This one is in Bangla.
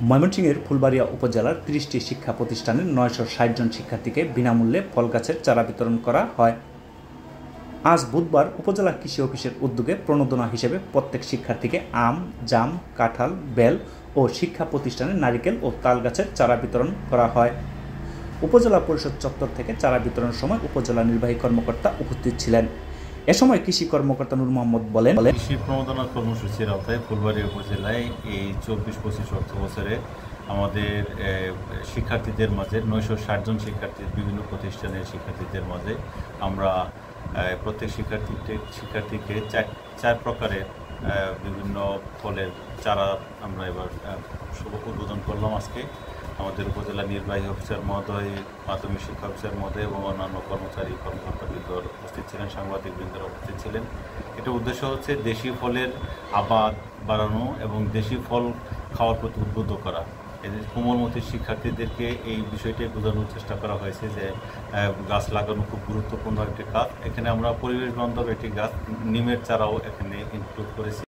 ময়মনসিংহের ফুলবাড়িয়া উপজেলার ৩০টি শিক্ষা প্রতিষ্ঠানের ৯৬০ জন শিক্ষার্থীকে বিনামূল্যে ফল গাছের চারা বিতরণ করা হয়। আজ বুধবার উপজেলা কৃষি অফিসের উদ্যোগে প্রণোদনা হিসেবে প্রত্যেক শিক্ষার্থীকে আম, জাম, কাঁঠাল, বেল ও শিক্ষা প্রতিষ্ঠানের নারিকেল ও তাল গাছের চারা বিতরণ করা হয়। উপজেলা পরিষদ চত্বর থেকে চারা বিতরণের সময় উপজেলা নির্বাহী কর্মকর্তা উপস্থিত ছিলেন। এ সময় কৃষি কর্মকর্তা নূর মোহাম্মদ বলেন, কৃষি প্রণোদনা কর্মসূচির আওতায় ফুলবাড়িয়া উপজেলায় এই ২৪-২৫ অর্থ বছরে আমাদের শিক্ষার্থীদের মাঝে ৯৬০ জন বিভিন্ন প্রতিষ্ঠানের শিক্ষার্থীদের মাঝে আমরা প্রত্যেক শিক্ষার্থীকে চার প্রকারের বিভিন্ন ফলের চারা আমরা এবার শুভ উদ্বোধন করলাম। আজকে আমাদের উপজেলা নির্বাহী অফিসার মহোদয়, মাধ্যমিক শিক্ষা অফিসার মহোদয় এবং অন্যান্য কর্মচারী কর্মকর্তাবৃন্দ উপস্থিত ছিলেন, সাংবাদিকবৃন্দরা উপস্থিত ছিলেন। এটা উদ্দেশ্য হচ্ছে দেশি ফলের আবাদ বাড়ানো এবং দেশি ফল খাওয়ার প্রতি উদ্বুদ্ধ করা। এদের কোমলমতির শিক্ষার্থীদেরকে এই বিষয়টাই বোঝানোর চেষ্টা করা হয়েছে যে গাছ লাগানো খুব গুরুত্বপূর্ণ একটি কাজ। এখানে আমরা পরিবেশ বান্ধব একটি গাছ নিমের চারাও এখানে ইনক্লুড করেছি।